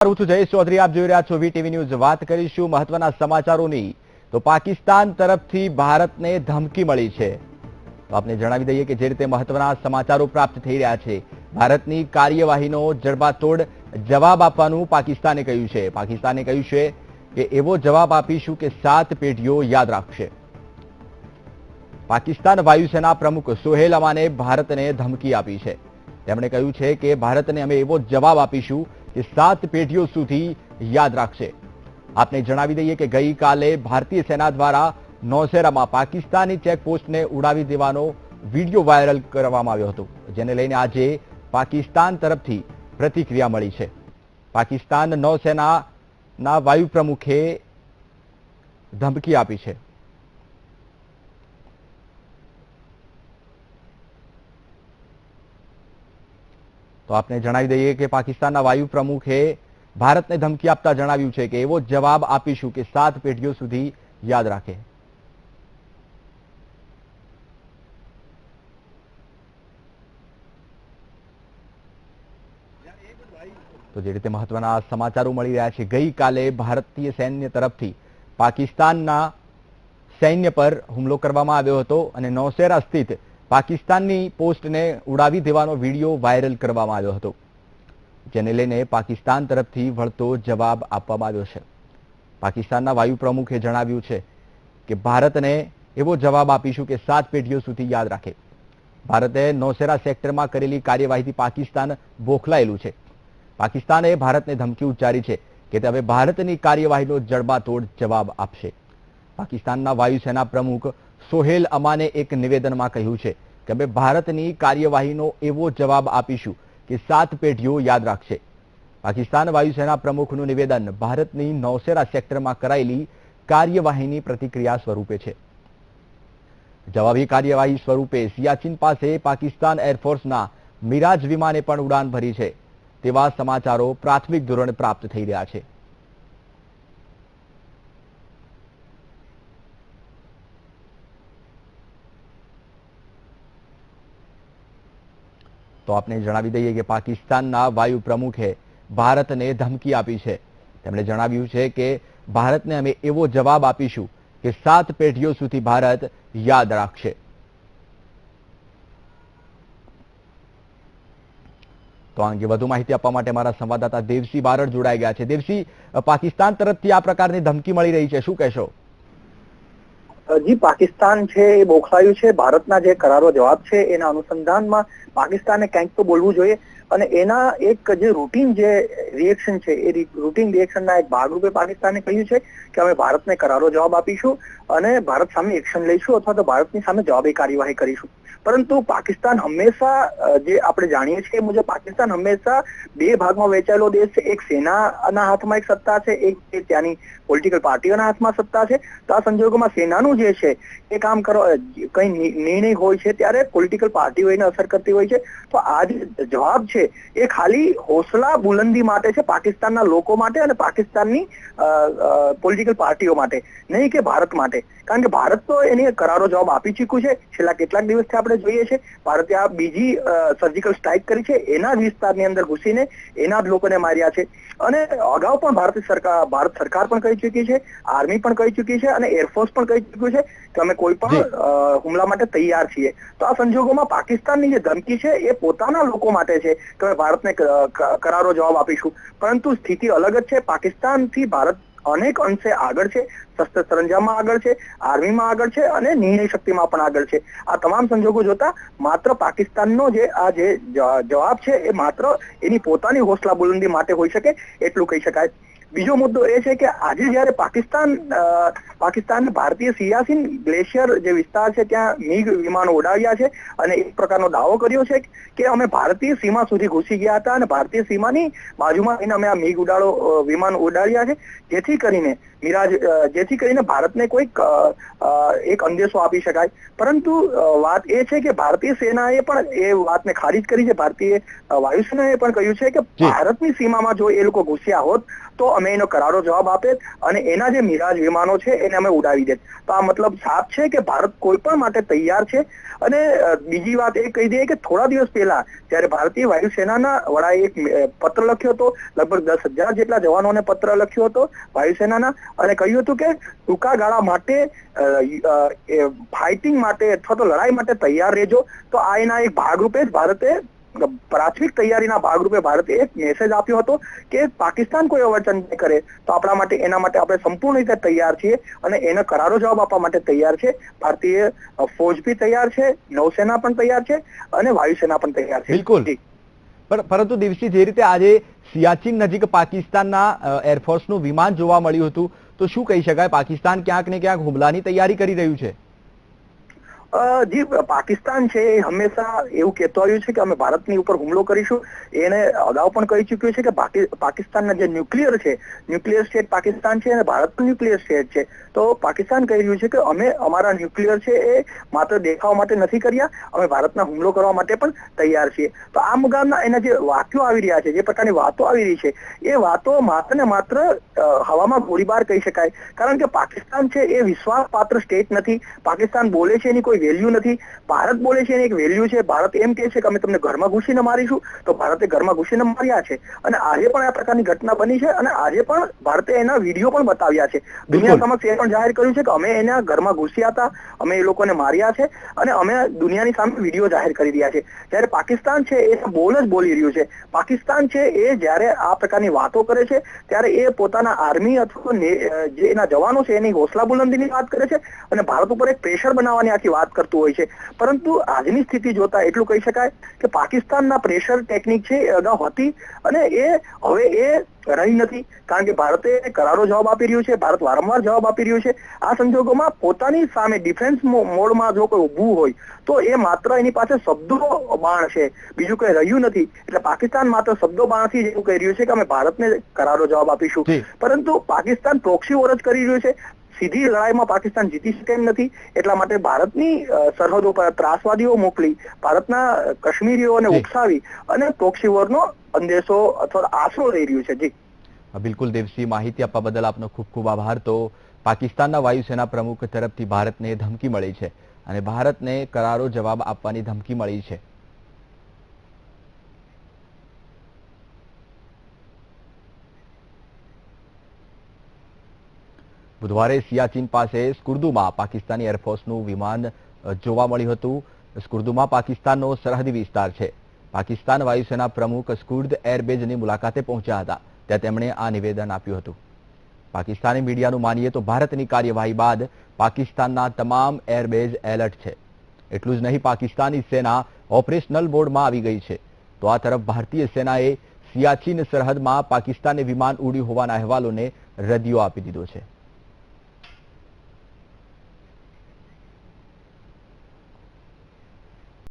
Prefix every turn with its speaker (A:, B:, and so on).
A: હું છું જયેશ ચૌધરી, આપ જોઈ રહ્યા છો વીટીવી ન્યૂઝ। વાત કરીશું મહત્વના સમાચારોની। તો પાકિસ્તાન તરફથી ભારતને ધમકી મળી છે। તો આપને જણાવી દઈએ કે જે રીતે મહત્વના સમાચારો પ્રાપ્ત થઈ રહ્યા છે, ભારતની કાર્યવાહીનો જડબાતોડ જવાબ આપવાનું પાકિસ્તાને કહ્યું છે। પાકિસ્તાને કહ્યું છે કે એવો જવાબ આપીશું કે 7 પેઢીઓ યાદ રાખશે। પાકિસ્તાન વાયુસેના પ્રમુખ સોહેલ અમાને ભારતને ધમકી આપી છે। તેમણે કહ્યું છે કે ભારતને અમે એવો જવાબ આપીશું કે 7 પેઢીઓ સુધી યાદ રાખશે। આપને જણાવી દઈએ કે ગઈકાલે ભારતીય સેના દ્વારા નૌશેરામાં પાકિસ્તાની ચેકપોસ્ટને ઉડાવી દેવાનો વિડીયો વાયરલ કરવામાં આવ્યો હતો, જેને લઈને આજે પાકિસ્તાન તરફથી પ્રતિક્રિયા મળી છે। પાકિસ્તાન નૌસેનાના વાયુ પ્રમુખે ધમકી આપી છે। તો આપને જણાવી દઈએ કે પાકિસ્તાનના વાયુ પ્રમુખે ભારતને ધમકી આપતા જણાવ્યું છે કે એવો જવાબ આપીશું કે 7 પેઢીઓ સુધી યાદ રાખે। તો જે રીતે મહત્વના સમાચારો મળી રહ્યા છે, ગઈકાલે ભારતીય સૈન્ય તરફથી પાકિસ્તાનના સૈન્ય પર હુમલો કરવામાં આવ્યો હતો અને નૌશેરા સ્થિત પાકિસ્તાનની પોસ્ટને ઉડાવી દેવાનો વિડીયો વાયરલ કરવામાં આવ્યો હતો, જેને લઈને પાકિસ્તાન તરફથી વળતો જવાબ આપવામાં આવ્યો છે। પાકિસ્તાનના વાયુ પ્રમુખે જણાવ્યું છે કે ભારતને એવો જવાબ આપીશું કે 7 પેઢીઓ સુધી યાદ રાખે। ભારતે નૌશેરા સેક્ટરમાં કરેલી કાર્યવાહીથી પાકિસ્તાન બોખલાયેલું છે। પાકિસ્તાને ભારતને ધમકી ઉચ્ચારી છે કે તે હવે ભારતની કાર્યવાહીનો જડબાતોડ જવાબ આપશે। પાકિસ્તાનના વાયુસેના પ્રમુખ સોહેલ અમાને એક નિવેદનમાં કહ્યું છે કે અમે ભારતની કાર્યવાહીનો એવો જવાબ આપીશું કે 7 પેઢીઓ યાદ રાખશે। પાકિસ્તાન વાયુસેના પ્રમુખનું નિવેદન ભારતની નૌશેરા સેક્ટરમાં કરાયેલી કાર્યવાહીની પ્રતિક્રિયા સ્વરૂપે છે। જવાબી કાર્યવાહી સ્વરૂપે સિયાચીન પાસે પાકિસ્તાન એરફોર્સના મિરાજ વિમાને પણ ઉડાન ભરી છે, તેવા સમાચારો પ્રાથમિક ધોરણે પ્રાપ્ત થઈ રહ્યા છે। તો આપને જણાવી દઈએ કે પાકિસ્તાનના વાયુ પ્રમુખે ભારતને ધમકી આપી છે। તેમણે જણાવ્યું છે કે ભારતને અમે એવો જવાબ આપીશું કે 7 પેઢીઓ સુધી ભારત યાદ રાખશે। તો આ અંગે વધુ માહિતી આપવા માટે મારા સંવાદદાતા દેવસિંહ બારડ જોડાઈ ગયા છે। દેવસિંહ, પાકિસ્તાન તરફથી આ પ્રકારની ધમકી મળી રહી છે, શું કહેશો?
B: જી, પાકિસ્તાન છે એ બોખલાયું છે। ભારતના જે કરારો જવાબ છે એના અનુસંધાનમાં પાકિસ્તાને કંઈક તો બોલવું જોઈએ અને એના એક જે રૂટીન જે રિએક્શન છે એ રૂટીન રિએક્શનના એક ભાગરૂપે પાકિસ્તાને કહ્યું છે કે અમે ભારતને કરારો જવાબ આપીશું અને ભારત સામે એક્શન લઈશું અથવા તો ભારતની સામે જવાબી કાર્યવાહી કરીશું। પરંતુ પાકિસ્તાન હંમેશા, જે આપણે જાણીએ છીએ મુજબ, પાકિસ્તાન હંમેશા 2 ભાગમાં વહેંચાયેલો દેશ છે। એક સેનાના હાથમાં એક સત્તા છે, એક ત્યાંની પોલિટિકલ પાર્ટીઓના હાથમાં સત્તા છે। તો આ સંજોગોમાં સેનાનું જે છે એ કામ કરવા, કઈ નિર્ણય હોય છે ત્યારે પોલિટિકલ પાર્ટીઓ એને અસર કરતી હોય છે। તો આ જે જવાબ છે એ ખાલી હોસલા બુલંદી માટે છે, પાકિસ્તાનના લોકો માટે અને પાકિસ્તાનની પોલિટિકલ પાર્ટીઓ માટે, નહીં કે ભારત માટે। કારણ કે ભારત તો એની કરારો જવાબ આપી ચૂક્યું છે। છેલ્લા કેટલાક દિવસથી આપણે જોઈએ છે ભારતે આ બીજી સર્જિકલ સ્ટ્રાઇક કરી છે, એના જ વિસ્તારની અંદર ઘૂસીને એના જ લોકોને માર્યા છે। અને અગાઉ પણ ભારત સરકાર પણ કહી ચૂકી છે, આર્મી પણ કહી ચૂકી છે અને એરફોર્સ પણ કહી ચૂક્યું છે કે અમે કોઈ પણ હુમલા માટે તૈયાર છીએ। તો આ સંજોગોમાં પાકિસ્તાનની જે ધમકી છે એ પોતાના લોકો માટે છે કે અમે ભારતને કરારો જવાબ આપીશું, પરંતુ સ્થિતિ અલગ જ છે। પાકિસ્તાનથી ભારત અનેક અંશે આગળ છે, શસ્ત્ર સરંજામમાં આગળ છે, આર્મીમાં આગળ છે અને નિર્ણય શક્તિમાં પણ આગળ છે। આ તમામ સંજોગો જોતા માત્ર પાકિસ્તાનનો જે જવાબ છે એ માત્ર એની પોતાની હોસલા બુલંદી માટે હોઈ શકે, એટલું કહી શકાય। બીજો મુદ્દો એ છે કે આજે જયારે પાકિસ્તાન ભારતીય સિયાચીન ગ્લેશિયર જે વિસ્તાર છે ત્યાં મિગ વિમાનો ઉડાવ્યા છે અને એક પ્રકારનો દાવો કર્યો છે કે અમે ભારતીય સીમા સુધી ઘૂસી ગયા હતા અને ભારતીય સીમાની બાજુમાં અમે આ મિગ વિમાન ઉડાડ્યા છે, જેથી કરીને ભારતને કોઈક એક અંદેશો આપી શકાય। પરંતુ વાત એ છે કે ભારતીય સેનાએ પણ એ વાતને ખારીજ કરી છે। ભારતીય વાયુસેનાએ પણ કહ્યું છે કે ભારતની સીમામાં જો એ લોકો ઘૂસ્યા હોત તો અમે એનો કરારો જવાબ આપે અને એના જે મિરાજ વિમાનો છે એને અમે ઉડાવી દે. તો આ મતલબ સાફ છે કે ભારત કોઈ પણ માટે તૈયાર છે. અને બીજી વાત એ કહી દઈએ કે થોડા દિવસ પહેલા જયારે ભારતીય વાયુસેનાના વડાએ એક પત્ર લખ્યો હતો, લગભગ 10,000 જેટલા જવાનોને પત્ર લખ્યો હતો વાયુસેનાના, અને કહ્યું હતું કે ટૂંકા ગાળા માટે ફાઇટિંગ માટે અથવા તો લડાઈ માટે તૈયાર રહેજો. તો આ એના એક ભાગરૂપે જ ભારતે પ્રાથમિક તૈયારીના ભાગરૂપે ભારતે એક મેસેજ આપ્યો હતો કે પાકિસ્તાન કોઈ અવચન કરે તો આપણા માટે એના માટે આપણે સંપૂર્ણ રીતે તૈયાર છીએ અને એનો કરારો જવાબ આપવા માટે તૈયાર છે. ભારતીય ફોજ બી તૈયાર છે, નૌસેના પણ તૈયાર છે અને વાયુસેના પણ તૈયાર છે.
A: બિલકુલ. પરંતુ દિવસી જે રીતે આજે સિયાચીન નજીક પાકિસ્તાનના એરફોર્સનું વિમાન જોવા મળ્યું હતું, તો શું કહી શકાય, પાકિસ્તાન ક્યાંક ને ક્યાંક હુમલાની તૈયારી કરી રહ્યું છે?
B: જી, પાકિસ્તાન છે એ હંમેશા એવું કહેતો આવ્યું છે કે અમે ભારતની ઉપર હુમલો કરીશું. એને અગાઉ પણ કહી ચુક્યું છે કે પાકિસ્તાનના જે ન્યુક્લિયર સ્ટેટ પાકિસ્તાન છે અને ભારત પણ ન્યુક્લિયર સ્ટેટ છે. તો પાકિસ્તાન કહી રહ્યું છે કે અમે અમારા ન્યુક્લિયર છે એ માત્ર દેખાવા માટે નથી કર્યા, અમે ભારતના હુમલો કરવા માટે પણ તૈયાર છીએ. તો આ મુકામના એના જે વાક્યો આવી રહ્યા છે, જે પ્રકારની વાતો આવી રહી છે, એ વાતો માત્ર ને માત્ર હવામાં ગોળીબાર કહી શકાય. કારણ કે પાકિસ્તાન છે એ વિશ્વાસપાત્ર સ્ટેટ નથી. પાકિસ્તાન બોલે છે એની કોઈ વેલ્યુ નથી. ભારત બોલે છે એની એક વેલ્યુ છે. ભારત એમ કહે છે કે અમે તમને ઘરમાં ઘૂસીને મારીશું, તો ભારતે ઘરમાં ઘૂસીને માર્યા છે. અને આજે પણ આ પ્રકારની ઘટના બની છે અને આજે પણ ભારતે એના વિડીયો પણ બતાવ્યા છે. દુનિયા સમક્ષ એ પણ જાહેર કર્યું છે કે અમે એના ઘરમાં ઘૂસ્યા હતા, અમે એ લોકોને માર્યા છે અને અમે દુનિયાની સામે વિડીયો જાહેર કરી રહ્યા છે. જ્યારે પાકિસ્તાન છે એ બોલ જ બોલી રહ્યું છે. પાકિસ્તાન છે એ જ્યારે આ પ્રકારની વાતો કરે છે ત્યારે એ પોતાના આર્મી અથવા જે એના જવાનો છે એની હોસલા બુલંદીની વાત કરે છે અને ભારત ઉપર એક પ્રેશર બનાવવાની આખી વાત કરતું હોય છે. પરંતુ આજની સ્થિતિ જોતા એટલું કહી શકાય કે પાકિસ્તાનના પ્રેશર ટેકનિક છે એ અગાઉ હતી અને હવે એ રહી નથી. કારણ કે ભારતે કરારો જવાબ આપી રહ્યું છે, ભારત વારંવાર જવાબ આપી રહ્યું છે. આ સંજોગોમાં પોતાની સામે ડિફેન્સ મોડમાં જો કોઈ ઊભું હોય તો એ માત્ર એની પાસે શબ્દો બાણ છે, બીજું કઈ રહ્યું નથી. એટલે પાકિસ્તાન માત્ર શબ્દો બાણથી જ એવું કહી રહ્યું છે કે અમે ભારતને કરારો જવાબ આપીશું. પરંતુ પાકિસ્તાન પ્રોક્સી વોર જ કરી રહ્યું છે. સીધી લડાઈમાં પાકિસ્તાન જીતી શકે એમ નથી. એટલા માટે ભારતની સરહદો પર ત્રાસવાદીઓ મોકલી, ભારતના કાશ્મીરીઓને ઉકસાવી અને પ્રોક્સી વોરનો અંદેશો અથવા આશરો લઈ રહ્યું છે. જી
A: બિલકુલ દેવસિંહ, માહિતી આપવા બદલ આપનો ખૂબ ખૂબ આભાર. તો પાકિસ્તાનના વાયુસેના પ્રમુખ તરફથી ભારતને ધમકી મળી છે અને ભારતને કરારો જવાબ આપવાની ધમકી મળી છે. બુધવારે સિયાચીન પાસે સ્કુર્દુમાં પાકિસ્તાની એરફોર્સનું વિમાન જોવા મળ્યું હતું. સ્કુર્દુમાં પાકિસ્તાનનો સરહદી વિસ્તાર છે. પાકિસ્તાન વાયુસેના પ્રમુખ સ્કુર્દ એરબેઝની મુલાકાતે પહોંચ્યા હતા, ત્યાં તેમણે આ નિવેદન આપ્યું હતું. પાકિસ્તાની મીડિયાનું માનીએ તો ભારતની કાર્યવાહી બાદ પાકિસ્તાનના તમામ એરબેઝ એલર્ટ છે. એટલું જ નહીં, પાકિસ્તાની સેના ઓપરેશનલ મોડમાં આવી ગઈ છે. તો આ તરફ ભારતીય સેનાએ સિયાચીન સરહદમાં પાકિસ્તાની વિમાન ઉડ્યું હોવાના અહેવાલોને રદિયો આપી દીધો છે.